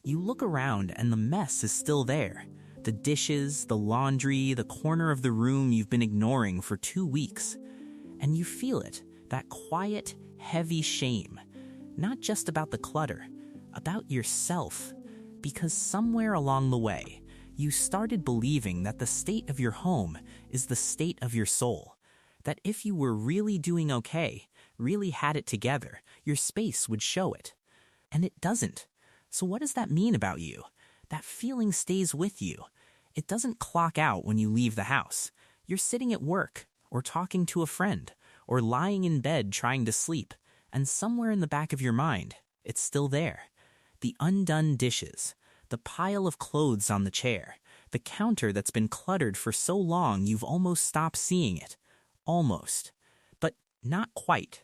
You look around and the mess is still there. The dishes, the laundry, the corner of the room you've been ignoring for 2 weeks. And you feel it, that quiet, heavy shame. Not just about the clutter, about yourself. Because somewhere along the way, you started believing that the state of your home is the state of your soul. That if you were really doing okay, really had it together, your space would show it. And it doesn't. So what does that mean about you? That feeling stays with you. It doesn't clock out when you leave the house. You're sitting at work, or talking to a friend, or lying in bed trying to sleep, and somewhere in the back of your mind, it's still there. The undone dishes, the pile of clothes on the chair, the counter that's been cluttered for so long you've almost stopped seeing it. Almost. But not quite.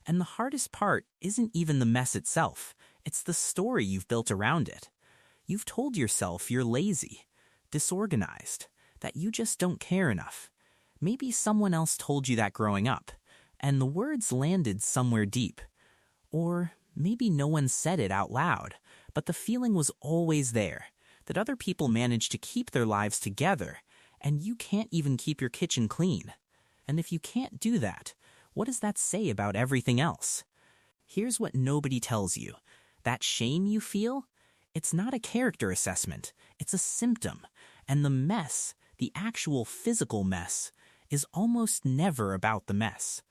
And the hardest part isn't even the mess itself. It's the story you've built around it. You've told yourself you're lazy, disorganized, that you just don't care enough. Maybe someone else told you that growing up, and the words landed somewhere deep. Or maybe no one said it out loud, but the feeling was always there, that other people manage to keep their lives together, and you can't even keep your kitchen clean. And if you can't do that, what does that say about everything else? Here's what nobody tells you. That shame you feel, it's not a character assessment, it's a symptom. And the mess, the actual physical mess, is almost never about the mess.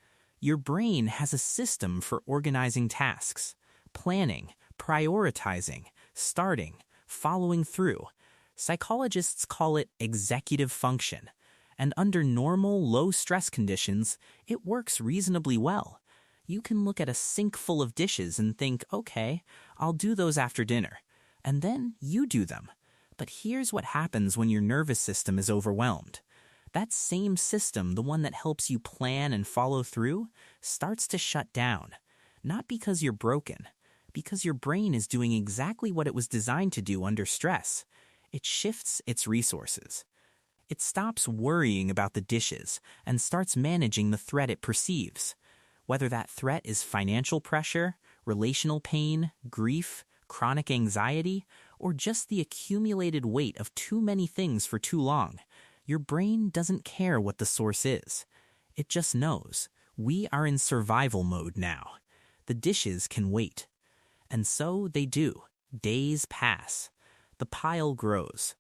Your brain has a system for organizing tasks, planning, prioritizing, starting, following through. Psychologists call it executive function. And under normal, low-stress conditions, it works reasonably well. You can look at a sink full of dishes and think, okay, I'll do those after dinner. And then you do them. But here's what happens when your nervous system is overwhelmed. That same system, the one that helps you plan and follow through, starts to shut down. Not because you're broken, because your brain is doing exactly what it was designed to do under stress. It shifts its resources. It stops worrying about the dishes and starts managing the threat it perceives. Whether that threat is financial pressure, relational pain, grief, chronic anxiety, or just the accumulated weight of too many things for too long, your brain doesn't care what the source is. It just knows, we are in survival mode now. The dishes can wait. And so they do. Days pass. The pile grows.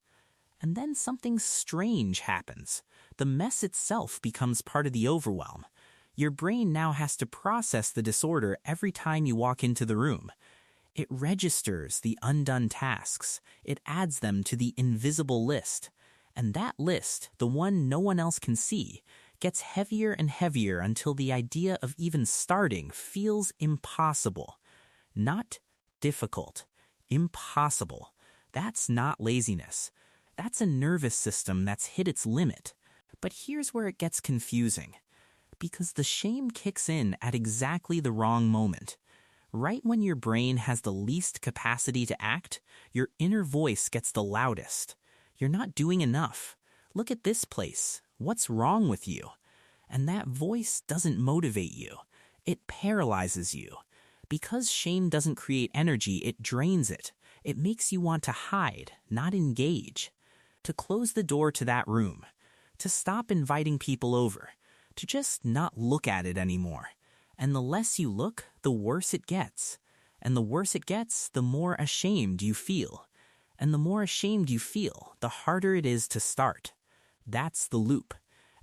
And then something strange happens. The mess itself becomes part of the overwhelm. Your brain now has to process the disorder every time you walk into the room. It registers the undone tasks. It adds them to the invisible list. And that list, the one no one else can see, gets heavier and heavier until the idea of even starting feels impossible. Not difficult. Impossible. That's not laziness. That's a nervous system that's hit its limit. But here's where it gets confusing. Because the shame kicks in at exactly the wrong moment. Right when your brain has the least capacity to act, your inner voice gets the loudest. You're not doing enough. Look at this place. What's wrong with you? And that voice doesn't motivate you. It paralyzes you. Because shame doesn't create energy, it drains it. It makes you want to hide, not engage. To close the door to that room. To stop inviting people over. To just not look at it anymore. And the less you look, the worse it gets. And the worse it gets, the more ashamed you feel. And the more ashamed you feel, the harder it is to start. That's the loop.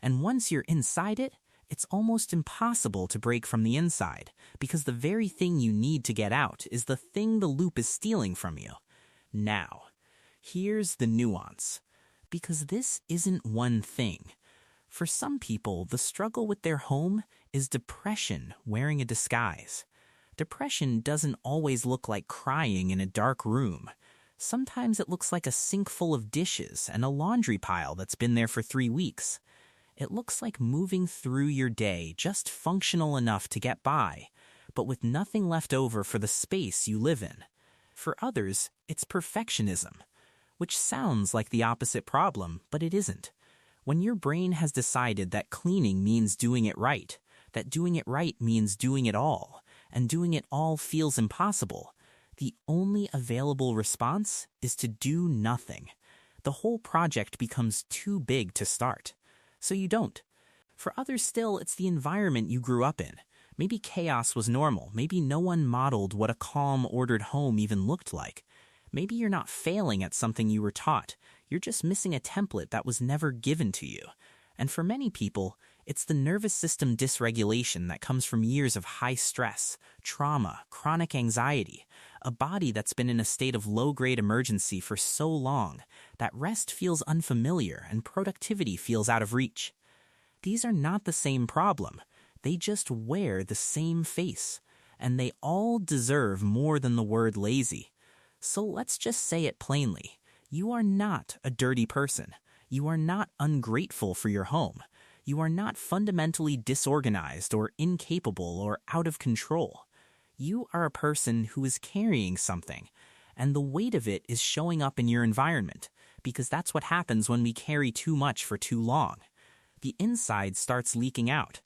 And once you're inside it, it's almost impossible to break from the inside, because the very thing you need to get out is the thing the loop is stealing from you. Now, here's the nuance. Because this isn't one thing. For some people, the struggle with their home is depression wearing a disguise. Depression doesn't always look like crying in a dark room. Sometimes it looks like a sink full of dishes and a laundry pile that's been there for 3 weeks. It looks like moving through your day just functional enough to get by, but with nothing left over for the space you live in. For others, it's perfectionism, which sounds like the opposite problem, but it isn't. When your brain has decided that cleaning means doing it right, that doing it right means doing it all, and doing it all feels impossible, the only available response is to do nothing. The whole project becomes too big to start. So you don't. For others still, it's the environment you grew up in. Maybe chaos was normal. Maybe no one modeled what a calm, ordered home even looked like. Maybe you're not failing at something you were taught. You're just missing a template that was never given to you. And for many people, it's the nervous system dysregulation that comes from years of high stress, trauma, chronic anxiety, a body that's been in a state of low-grade emergency for so long that rest feels unfamiliar and productivity feels out of reach. These are not the same problem. They just wear the same face, and they all deserve more than the word lazy. So let's just say it plainly. You are not a dirty person. You are not ungrateful for your home. You are not fundamentally disorganized or incapable or out of control. You are a person who is carrying something, and the weight of it is showing up in your environment, because that's what happens when we carry too much for too long. The inside starts leaking out.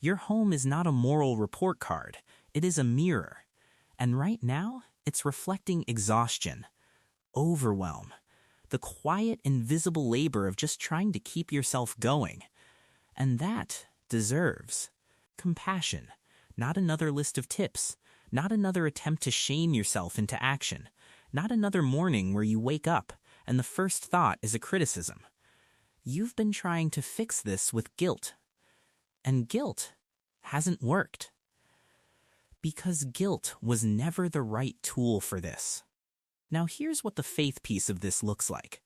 Your home is not a moral report card. It is a mirror. And right now, it's reflecting exhaustion, overwhelm, the quiet, invisible labor of just trying to keep yourself going. And that deserves compassion, not another list of tips, not another attempt to shame yourself into action, not another morning where you wake up and the first thought is a criticism. You've been trying to fix this with guilt, and guilt hasn't worked. Because guilt was never the right tool for this. Now here's what the faith piece of this looks like,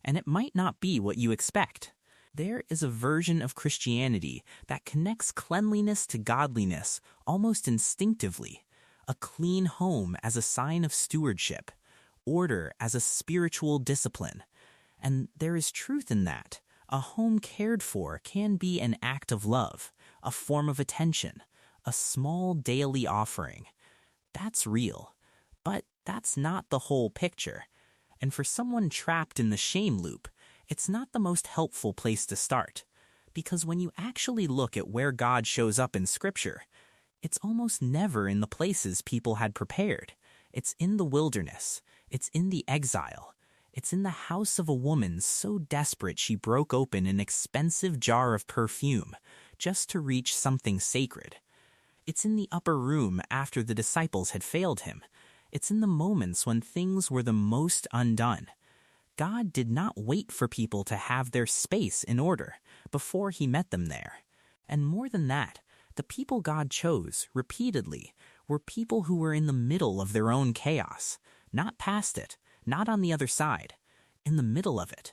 and it might not be what you expect. There is a version of Christianity that connects cleanliness to godliness almost instinctively, a clean home as a sign of stewardship, order as a spiritual discipline. And there is truth in that. A home cared for can be an act of love, a form of attention, a small daily offering. That's real, but that's not the whole picture. And for someone trapped in the shame loop, it's not the most helpful place to start. Because when you actually look at where God shows up in Scripture, it's almost never in the places people had prepared. It's in the wilderness. It's in the exile. It's in the house of a woman so desperate she broke open an expensive jar of perfume just to reach something sacred. It's in the upper room after the disciples had failed him. It's in the moments when things were the most undone. God did not wait for people to have their space in order before he met them there. And more than that, the people God chose repeatedly were people who were in the middle of their own chaos, not past it, not on the other side, in the middle of it.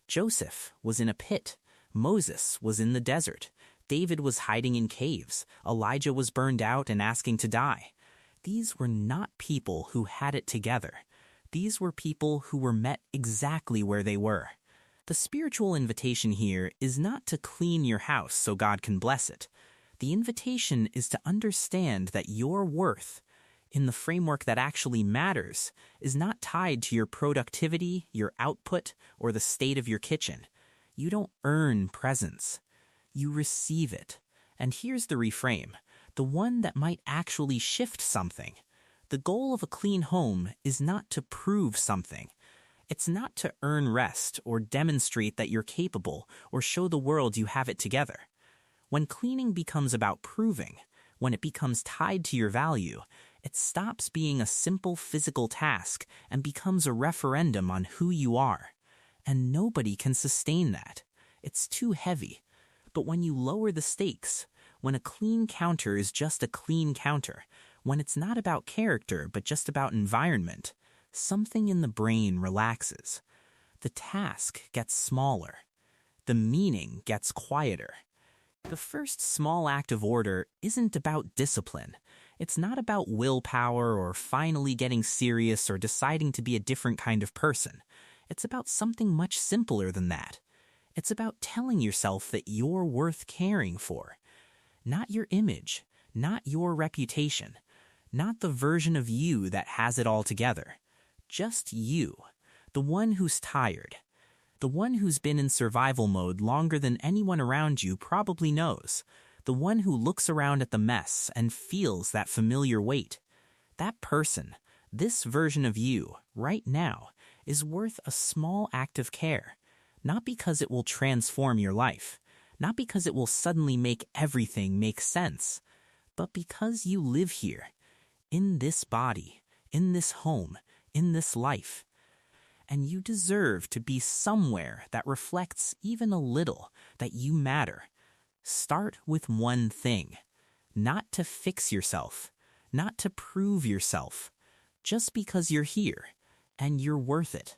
Joseph was in a pit. Moses was in the desert. David was hiding in caves. Elijah was burned out and asking to die. These were not people who had it together. These were people who were met exactly where they were. The spiritual invitation here is not to clean your house so God can bless it. The invitation is to understand that your worth, in the framework that actually matters, is not tied to your productivity, your output, or the state of your kitchen. You don't earn presence. You receive it. And here's the reframe, the one that might actually shift something. The goal of a clean home is not to prove something. It's not to earn rest or demonstrate that you're capable or show the world you have it together. When cleaning becomes about proving, when it becomes tied to your value, it stops being a simple physical task and becomes a referendum on who you are. And nobody can sustain that. It's too heavy. But when you lower the stakes, when a clean counter is just a clean counter, when it's not about character but just about environment, something in the brain relaxes. The task gets smaller. The meaning gets quieter. The first small act of order isn't about discipline. It's not about willpower or finally getting serious or deciding to be a different kind of person. It's about something much simpler than that. It's about telling yourself that you're worth caring for. Not your image, not your reputation, not the version of you that has it all together. Just you, the one who's tired, the one who's been in survival mode longer than anyone around you probably knows, the one who looks around at the mess and feels that familiar weight. That person, This version of you, right now, is worth a small act of care, not because it will transform your life, not because it will suddenly make everything make sense, but because you live here, in this body, in this home, in this life. And you deserve to be somewhere that reflects even a little that you matter. Start with one thing, not to fix yourself, not to prove yourself, just because you're here and you're worth it.